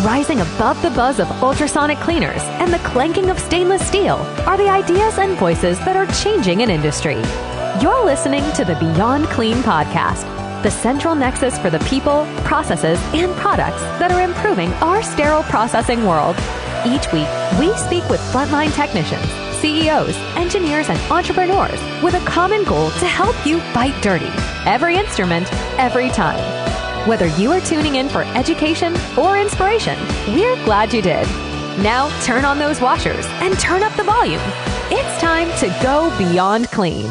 Rising above the buzz of ultrasonic cleaners and the clanking of stainless steel are the ideas and voices that are changing an industry. You're listening to the Beyond Clean podcast, the central nexus for the people, processes, and products that are improving our sterile processing world. Each week, we speak with frontline technicians, CEOs, engineers, and entrepreneurs with a common goal to help you fight dirty. Every instrument, every time. Whether you are tuning in for education or inspiration, we're glad you did. Now turn on those washers and turn up the volume. It's time to go beyond clean.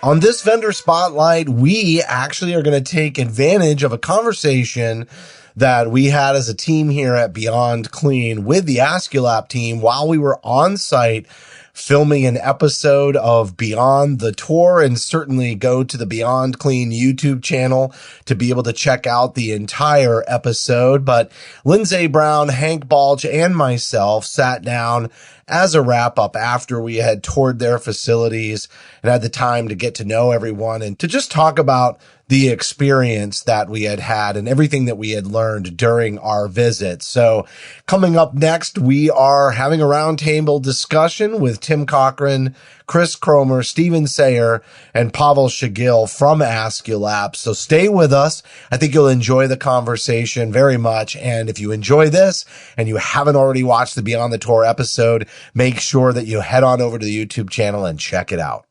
On this vendor spotlight, we actually are going to take advantage of a conversation that we had as a team here at Beyond Clean with the Aesculap team while we were on site filming an episode of Beyond the Tour, and certainly go to the Beyond Clean YouTube channel to be able to check out the entire episode. But Lindsay Brown, Hank Balch, and myself sat down as a wrap up after we had toured their facilities and had the time to get to know everyone and to just talk about the experience that we had had and everything that we had learned during our visit. So coming up next, we are having a roundtable discussion with Tim Cochran, Kris Comer, Steven Sayer, and Pawel Szczygiel from Aesculap. So stay with us. I think you'll enjoy the conversation very much. And if you enjoy this and you haven't already watched the Beyond the Tour episode, make sure that you head on over to the YouTube channel and check it out.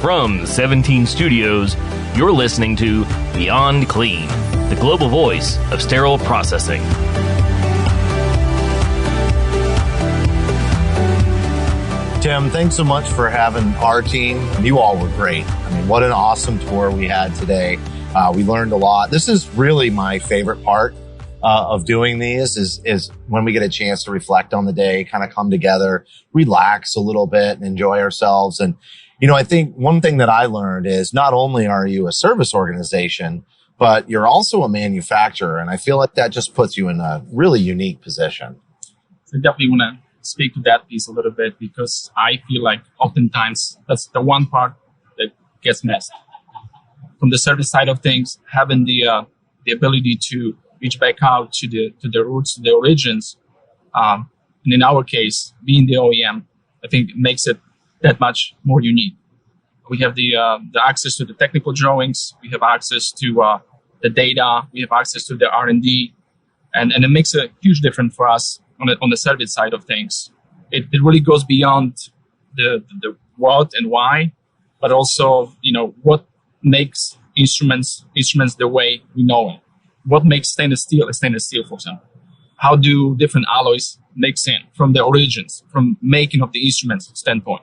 From 17 studios, you're listening to Beyond Clean, the global voice of sterile processing. Tim, thanks so much for having our team. You all were great. I mean, what an awesome tour we had today. We learned a lot. This is really my favorite part of doing these is when we get a chance to reflect on the day, kind of come together, relax a little bit and enjoy ourselves. And you know, I think one thing that I learned is not only are you a service organization, but you're also a manufacturer. And I feel like that just puts you in a really unique position. So I definitely want to speak to that piece a little bit because I feel like oftentimes that's the one part that gets missed. From the service side of things, having the ability to reach back out to the roots, to the origins, and in our case, being the OEM, I think makes it that much more unique. We have the access to the technical drawings. We have access to the data. We have access to the R&D, and it makes a huge difference for us on the service side of things. It really goes beyond the what and why, but also what makes instruments the way we know it. What makes stainless steel, for example? How do different alloys mix in from the origins, from making of the instruments standpoint?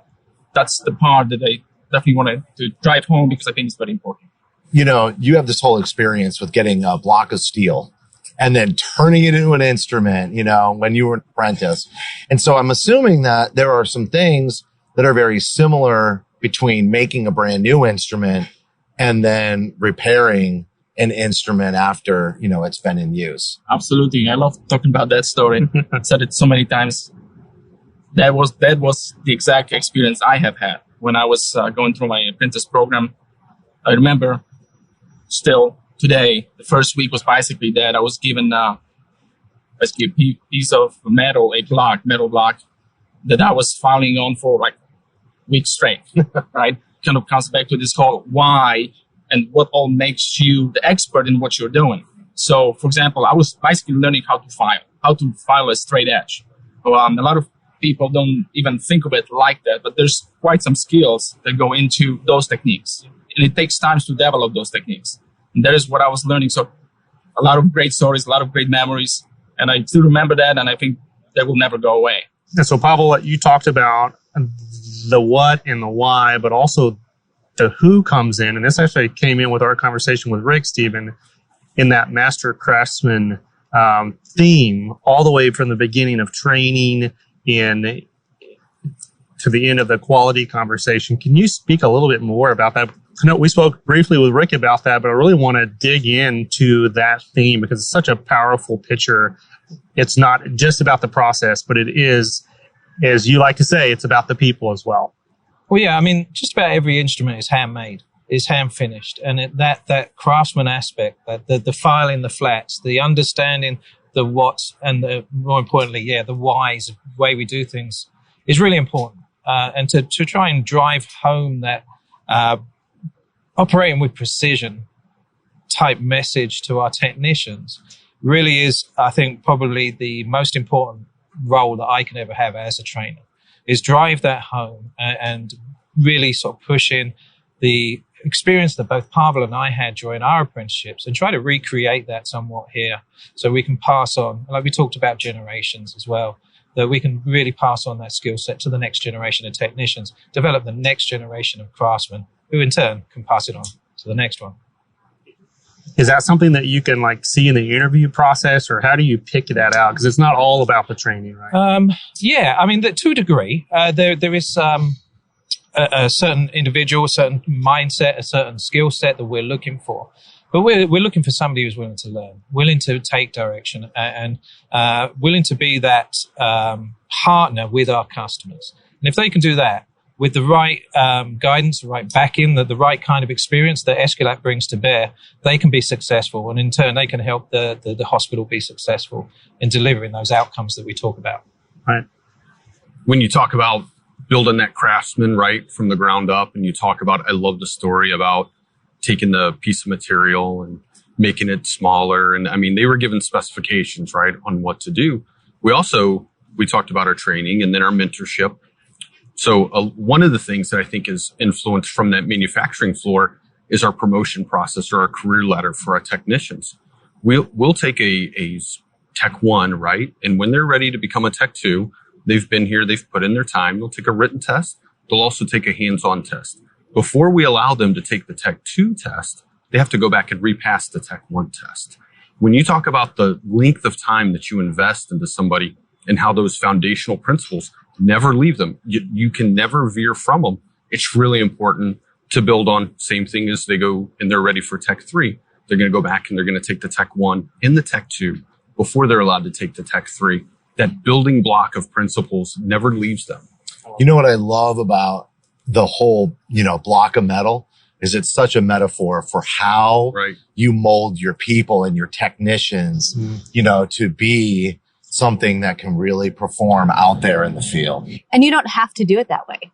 That's the part that I definitely wanted to drive home because I think it's very important. You know, you have this whole experience with getting a block of steel and then turning it into an instrument, when you were an apprentice. And so I'm assuming that there are some things that are very similar between making a brand new instrument and then repairing an instrument after, it's been in use. Absolutely. I love talking about that story. I've said it so many times. That was the exact experience I have had when I was going through my apprentice program. I remember still today, the first week was basically that I was given a piece of metal block that I was filing on for like weeks straight, right? Kind of comes back to this whole why and what all makes you the expert in what you're doing. So, for example, I was basically learning how to file a straight edge. A lot of people don't even think of it like that, but there's quite some skills that go into those techniques. And it takes time to develop those techniques. And that is what I was learning. So a lot of great stories, a lot of great memories. And I still remember that, and I think that will never go away. And so, Pawel, you talked about the what and the why, but also the who comes in. And this actually came in with our conversation with Rick, Steven, in that master craftsman theme, all the way from the beginning of training to the end of the quality conversation. Can you speak a little bit more about that I know we spoke briefly with Rick about that, but I really want to dig into that theme because it's such a powerful picture. It's not just about the process, but it is, as you like to say, it's about the people as well. Well, yeah, I mean, just about every instrument is handmade, is hand finished. And that craftsman aspect, that the filing the flats, the understanding the what's and more importantly, the whys, the way we do things is really important. And to try and drive home that operating with precision type message to our technicians really is, I think, probably the most important role that I can ever have as a trainer, is drive that home and really sort of push in the experience that both Pawel and I had during our apprenticeships and try to recreate that somewhat here so we can pass on, like we talked about generations as well, that we can really pass on that skill set to the next generation of technicians, develop the next generation of craftsmen, who in turn can pass it on to the next one. Is that something that you can like see in the interview process, or how do you pick that out? Because it's not all about the training, right? Yeah, I mean, to a degree, there is a certain individual, a certain mindset, a certain skill set that we're looking for. But we're looking for somebody who's willing to learn, willing to take direction, and willing to be that partner with our customers. And if they can do that with the right guidance, the right backing, the right kind of experience that Aesculap brings to bear, they can be successful. And in turn, they can help the hospital be successful in delivering those outcomes that we talk about. Right. When you talk about building that craftsman right from the ground up, and you talk about, I love the story about taking the piece of material and making it smaller. And I mean, they were given specifications, right, on what to do. We talked about our training and then our mentorship. So one of the things that I think is influenced from that manufacturing floor is our promotion process or our career ladder for our technicians. We'll take a Tech 1, right? And when they're ready to become a Tech 2, they've been here, they've put in their time, they'll take a written test. They'll also take a hands-on test. Before we allow them to take the Tech 2 test, they have to go back and repass the Tech 1 test. When you talk about the length of time that you invest into somebody and how those foundational principles never leave them, you can never veer from them. It's really important to build on. Same thing as they go and they're ready for Tech 3. They're going to go back and they're going to take the Tech 1 and the Tech 2 before they're allowed to take the Tech 3. That building block of principles never leaves them. You know what I love about the whole, block of metal is it's such a metaphor for how you mold your people and your technicians, to be something that can really perform out there in the field. And you don't have to do it that way.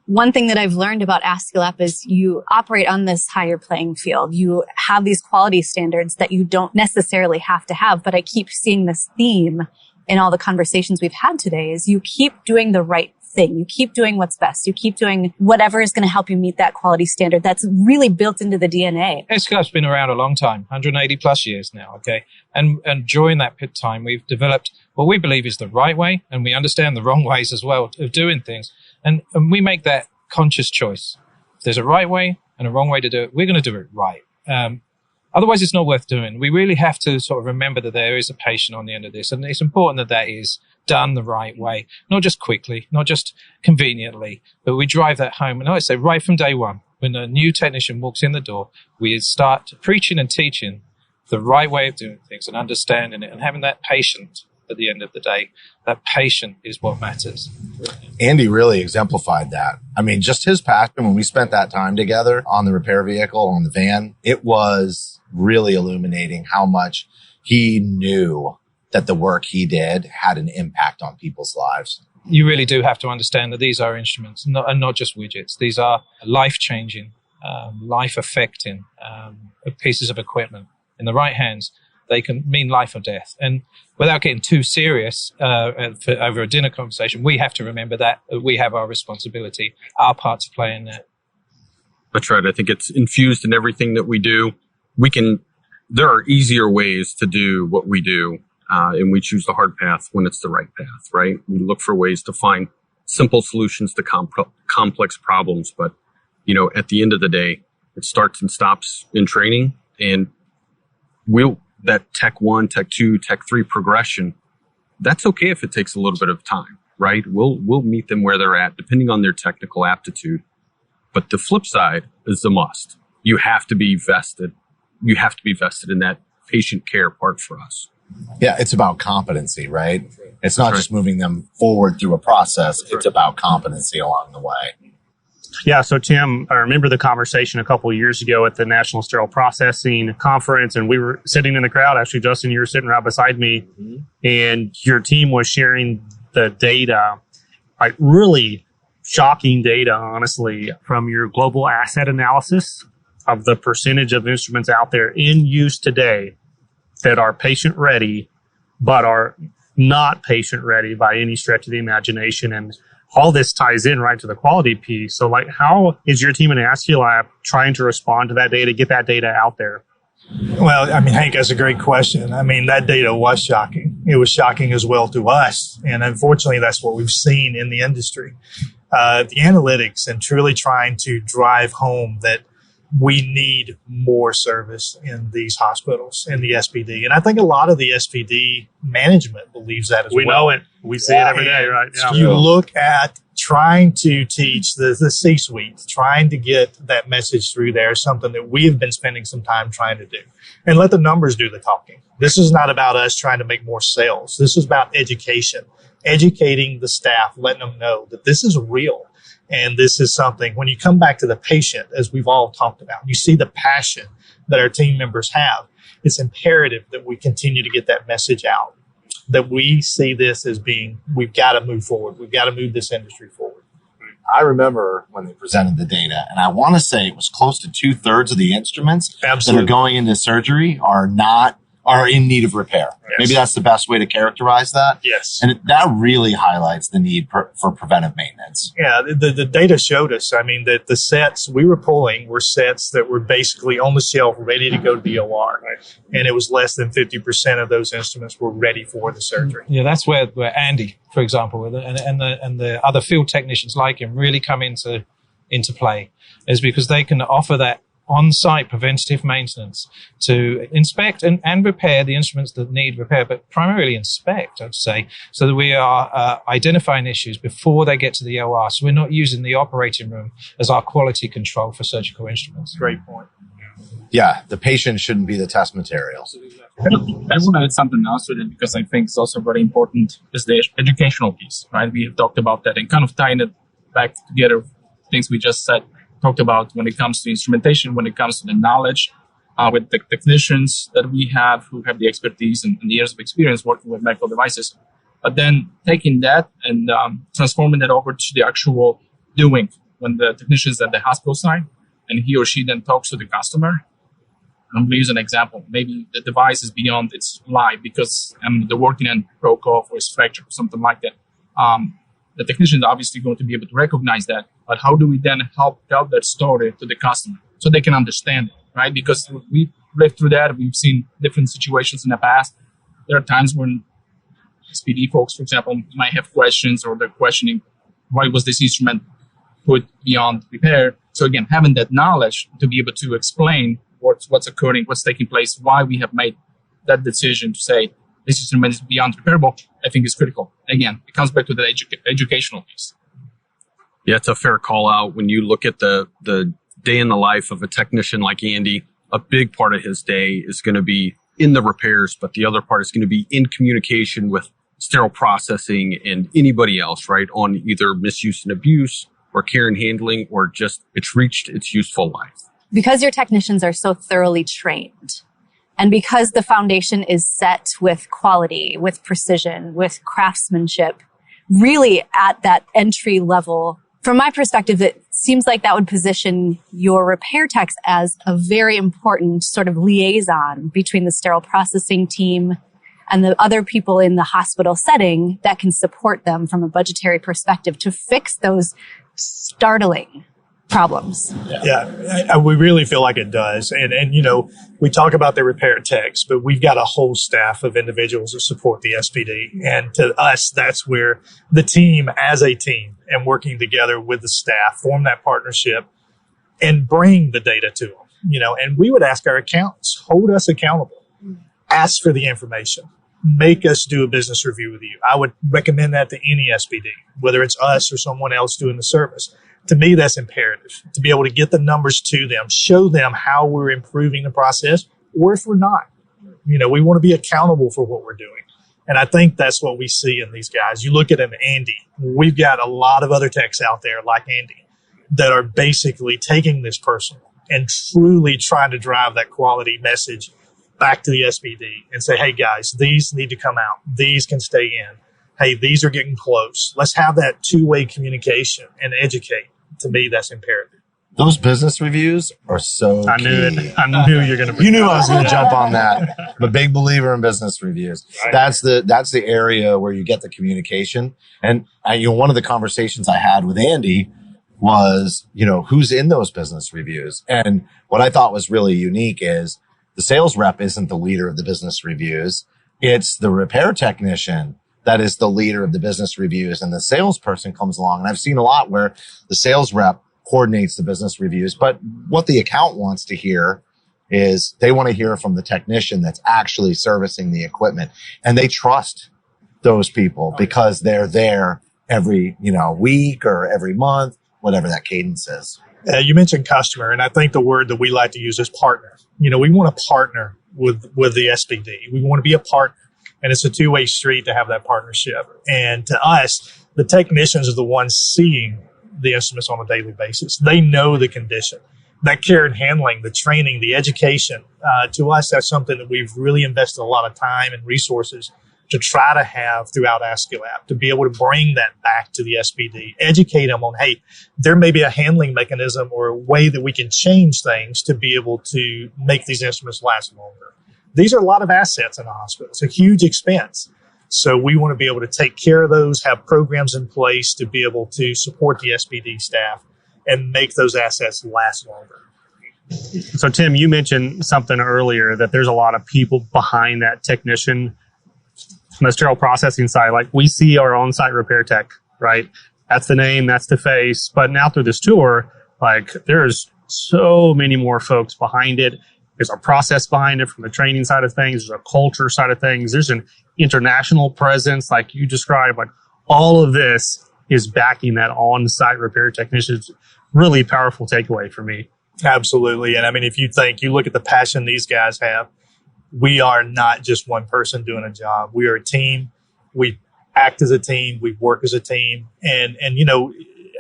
One thing that I've learned about Aesculap is you operate on this higher playing field. You have these quality standards that you don't necessarily have to have, but I keep seeing this theme in all the conversations we've had today is you keep doing the right thing. You keep doing what's best. You keep doing whatever is going to help you meet that quality standard that's really built into the DNA. Aesculap's been around a long time, 180 plus years now, okay? And during that time, we've developed what we believe is the right way, and we understand the wrong ways as well of doing things. And we make that conscious choice. If there's a right way and a wrong way to do it, we're going to do it right. Otherwise, it's not worth doing. We really have to sort of remember that there is a patient on the end of this, and it's important that that is done the right way, not just quickly, not just conveniently, but we drive that home. And I say right from day one, when a new technician walks in the door, we start preaching and teaching the right way of doing things and understanding it and having that patient at the end of the day. That patient is what matters. Andy really exemplified that. I mean, just his passion when we spent that time together on the repair vehicle, on the van, it was really illuminating how much he knew that the work he did had an impact on people's lives. You really do have to understand that these are instruments and not just widgets. These are life-changing, life-affecting pieces of equipment. In the right hands, they can mean life or death. And without getting too serious over a dinner conversation, we have to remember that we have our responsibility, our part to play in that. That's right. I think it's infused in everything that we do. There are easier ways to do what we do, and we choose the hard path when it's the right path, right? We look for ways to find simple solutions to complex problems. But, at the end of the day, it starts and stops in training, and that Tech 1, Tech 2, Tech 3 progression, that's okay if it takes a little bit of time, right? We'll meet them where they're at, depending on their technical aptitude. But the flip side is the must. You have to be vested. You have to be vested in that patient care part for us. Yeah, it's about competency, right? It's not That's just moving them forward through a process. It's about competency along the way. Yeah, so Tim, I remember the conversation a couple of years ago at the National Sterile Processing Conference, and we were sitting in the crowd. Actually, Justin, you were sitting right beside me, and your team was sharing the data, like really shocking data, honestly, from your global asset analysis of the percentage of instruments out there in use today that are patient ready, but are not patient ready by any stretch of the imagination. And all this ties in right to the quality piece. So like, how is your team in Aesculap trying to respond to that data, get that data out there? Well, I mean, Hank, that's a great question. I mean, that data was shocking. It was shocking as well to us. And unfortunately, that's what we've seen in the industry. The analytics and truly trying to drive home that we need more service in these hospitals, in the SPD. And I think a lot of the SPD management believes that as well. We know it. We see it every day, right? Yeah. You look at trying to teach the C-suite, trying to get that message through there, something that we have been spending some time trying to do. And let the numbers do the talking. This is not about us trying to make more sales. This is about education, educating the staff, letting them know that this is real. And this is something, when you come back to the patient, as we've all talked about, you see the passion that our team members have. It's imperative that we continue to get that message out, that we see this as being, we've got to move forward. We've got to move this industry forward. I remember when they presented the data, and I want to say it was close to 2/3 of the instruments that are going into surgery are in need of repair. Yes. Maybe that's the best way to characterize that. Yes. And that really highlights the need for preventive maintenance. Yeah, the data showed us, I mean, that the sets we were pulling were sets that were basically on the shelf, ready to go to the OR. Right. And it was less than 50% of those instruments were ready for the surgery. Yeah, that's where Andy, for example, and the other field technicians like him really come into play, is because they can offer that on-site preventative maintenance to inspect and repair the instruments that need repair, but primarily inspect, I'd say, so that we are identifying issues before they get to the OR. So we're not using the operating room as our quality control for surgical instruments. Great point. Yeah, the patient shouldn't be the test material. I want to add something else to it, because I think it's also very important, is the educational piece, right? We have talked about that and kind of tying it back together, things we just said. Talked about when it comes to instrumentation, when it comes to the knowledge with the technicians that we have who have the expertise and the years of experience working with medical devices, but then taking that and transforming that over to the actual doing when the technician's at the hospital side and he or she then talks to the customer. I'm going to use an example. Maybe the device is beyond its life because the working end broke off or is fractured or something like that. The technician is obviously going to be able to recognize that, but how do we then help tell that story to the customer so they can understand it, right? Because we've lived through that. We've seen different situations in the past. There are times when SPD folks, for example, might have questions or they're questioning, why was this instrument put beyond repair? So again, having that knowledge to be able to explain what's occurring, what's taking place, why we have made that decision to say, this instrument is beyond repairable, I think is critical. Again, it comes back to the educational piece. Yeah, it's a fair call out. When you look at the day in the life of a technician like Andy, a big part of his day is going to be in the repairs, but the other part is going to be in communication with sterile processing and anybody else, right, on either misuse and abuse or care and handling, or just it's reached its useful life. Because your technicians are so thoroughly trained, and because the foundation is set with quality, with precision, with craftsmanship, really at that entry level, from my perspective, it seems like that would position your repair techs as a very important sort of liaison between the sterile processing team and the other people in the hospital setting that can support them from a budgetary perspective to fix those startling problems. Yeah, we really feel like it does. And you know, we talk about the repair techs, but we've got a whole staff of individuals that support the SPD. And to us, that's where the team as a team and working together with the staff form that partnership and bring the data to them. You know, and we would ask our accountants, hold us accountable, ask for the information, make us do a business review with you. I would recommend that to any SPD, whether it's us or someone else doing the service. To me, that's imperative to be able to get the numbers to them, show them how we're improving the process, or if we're not. We want to be accountable for what we're doing. And I think that's what we see in these guys. You look at an Andy. We've got a lot of other techs out there like Andy that are basically taking this personal and truly trying to drive that quality message back to the SPD and say, hey, guys, these need to come out. These can stay in. Hey, these are getting close. Let's have that two-way communication and educate. To me, that's imperative. Those business reviews are so I knew key. it. I knew you were going to. You knew I was going to jump on that. I'm a big believer in business reviews. Right. That's the area where you get the communication. And one of the conversations I had with Andy was, who's in those business reviews? And what I thought was really unique is the sales rep isn't the leader of the business reviews. It's the repair technician that is the leader of the business reviews, and the salesperson comes along. And I've seen a lot where the sales rep coordinates the business reviews, but what the account wants to hear is they want to hear from the technician that's actually servicing the equipment. And they trust those people because they're there every, week or every month, whatever that cadence is. You mentioned customer, and I think the word that we like to use is partner. We want to partner with the SPD. We want to be a partner. And it's a two-way street to have that partnership. And to us, the technicians are the ones seeing the instruments on a daily basis. They know the condition. That care and handling, the training, the education, to us, that's something that we've really invested a lot of time and resources to try to have throughout Aesculap, to be able to bring that back to the SPD, educate them on, hey, there may be a handling mechanism or a way that we can change things to be able to make these instruments last longer. These are a lot of assets in a hospital. It's a huge expense. So we want to be able to take care of those, have programs in place to be able to support the SPD staff and make those assets last longer. So, Tim, you mentioned something earlier that there's a lot of people behind that technician from the sterile processing side. Like, we see our on-site repair tech, right? That's the name, that's the face. But now through this tour, there's so many more folks behind it. There's a process behind it from the training side of things. There's a culture side of things. There's an international presence, like you described. All of this is backing that on-site repair technician. It's really powerful takeaway for me. Absolutely. And if you look at the passion these guys have, we are not just one person doing a job. We are a team. We act as a team. We work as a team. And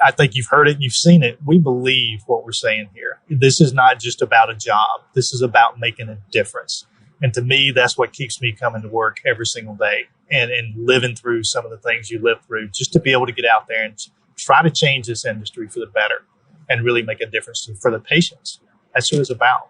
I think you've heard it, you've seen it. We believe what we're saying here. This is not just about a job. This is about making a difference. And to me, that's what keeps me coming to work every single day and living through some of the things you live through, just to be able to get out there and try to change this industry for the better and really make a difference for the patients. That's what it's about.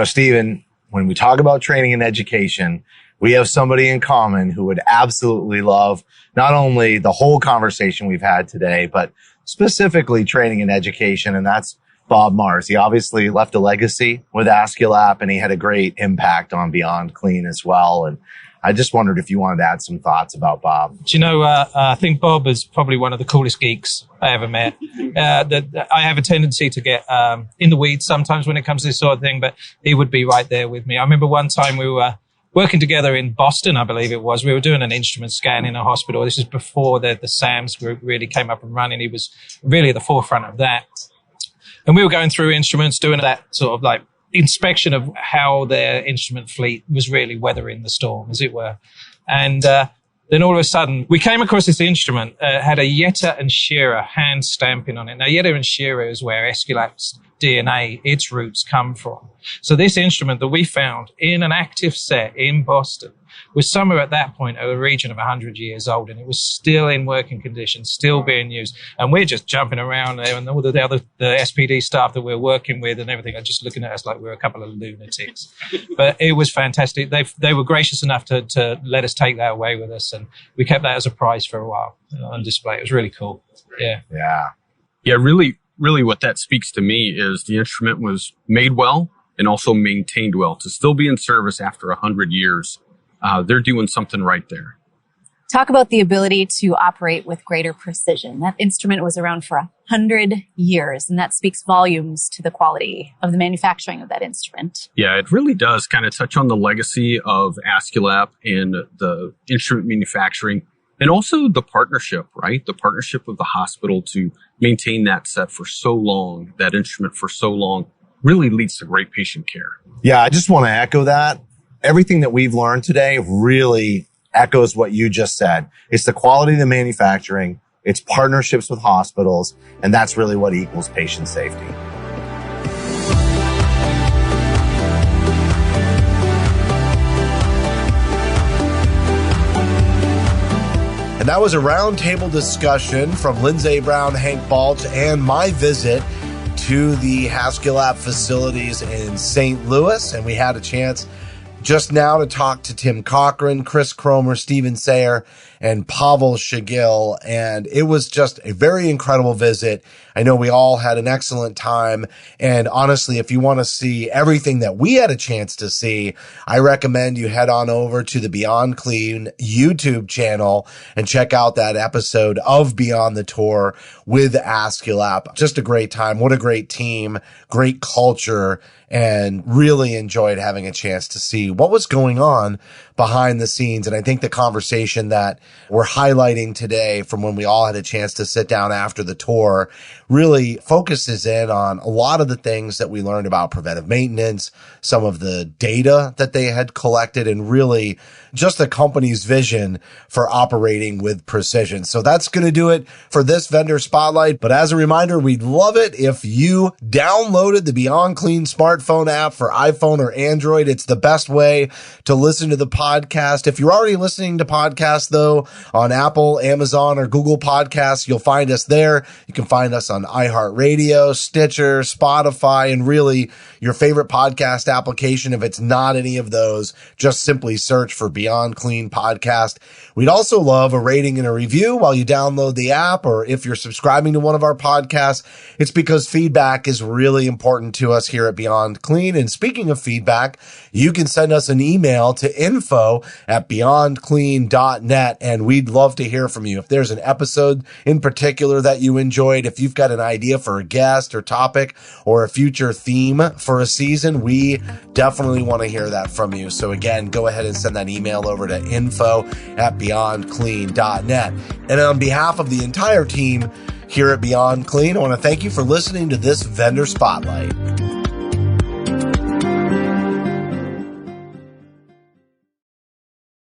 Stephen, when we talk about training and education, we have somebody in common who would absolutely love not only the whole conversation we've had today, but specifically training and education, and that's Bob Mars. He obviously left a legacy with Aesculap, and he had a great impact on Beyond Clean as well. And I just wondered if you wanted to add some thoughts about Bob. Do I think Bob is probably one of the coolest geeks I ever met. I have a tendency to get in the weeds sometimes when it comes to this sort of thing, but he would be right there with me. I remember one time we were working together in Boston, I believe it was. We were doing an instrument scan in a hospital. This is before the SAMs group really came up and running. He was really at the forefront of that. And we were going through instruments, doing that sort of inspection of how their instrument fleet was really weathering the storm, as it were. And then all of a sudden, we came across this instrument, had a Yetta and Shearer hand stamping on it. Now, Yetta and Shearer is where Aesculap's DNA, its roots come from. So this instrument that we found in an active set in Boston was somewhere at that point a region of 100 years old, and it was still in working condition, still being used. And we're just jumping around there, and all the SPD staff that we're working with and everything are just looking at us like we're a couple of lunatics. But it was fantastic. They were gracious enough to let us take that away with us, and we kept that as a prize for a while on display. It was really cool. Yeah. Really what that speaks to me is the instrument was made well and also maintained well. To still be in service after 100 years, they're doing something right there. Talk about the ability to operate with greater precision. That instrument was around for 100 years, and that speaks volumes to the quality of the manufacturing of that instrument. Yeah, it really does kind of touch on the legacy of Aesculap and the instrument manufacturing. And also the partnership, right? The partnership with the hospital to maintain that set for so long, that instrument for so long, really leads to great patient care. Yeah, I just want to echo that. Everything that we've learned today really echoes what you just said. It's the quality of the manufacturing, it's partnerships with hospitals, and that's really what equals patient safety. And that was a roundtable discussion from Lindsay Brown, Hank Balch, and my visit to the Aesculap facilities in St. Louis. And we had a chance just now to talk to Tim Cochran, Kris Comer, Stephen Sayer, and Pawel Szczygiel. And it was just a very incredible visit. I know we all had an excellent time. And honestly, if you want to see everything that we had a chance to see, I recommend you head on over to the Beyond Clean YouTube channel and check out that episode of Beyond the Tour with Aesculap. Just a great time. What a great team, great culture, and really enjoyed having a chance to see what was going on behind the scenes. And I think the conversation that we're highlighting today from when we all had a chance to sit down after the tour really focuses in on a lot of the things that we learned about preventive maintenance, some of the data that they had collected, and really just the company's vision for operating with precision. So that's going to do it for this vendor spotlight. But as a reminder, we'd love it if you downloaded the Beyond Clean smartphone app for iPhone or Android. It's the best way to listen to the podcast. If you're already listening to podcasts, though, on Apple, Amazon, or Google Podcasts, you'll find us there. You can find us on iHeartRadio, Stitcher, Spotify, and really your favorite podcast application. If it's not any of those, just simply search for Beyond Clean Podcast. We'd also love a rating and a review while you download the app, or if you're subscribing to one of our podcasts. It's because feedback is really important to us here at Beyond Clean. And speaking of feedback, you can send us an email to info@beyondclean.net, and we'd love to hear from you. If there's an episode in particular that you enjoyed, if you've got an idea for a guest or topic or a future theme for a season, we definitely want to hear that from you. So again, go ahead and send that email over to info@beyondclean.net. And on behalf of the entire team here at Beyond Clean, I want to thank you for listening to this Vendor Spotlight.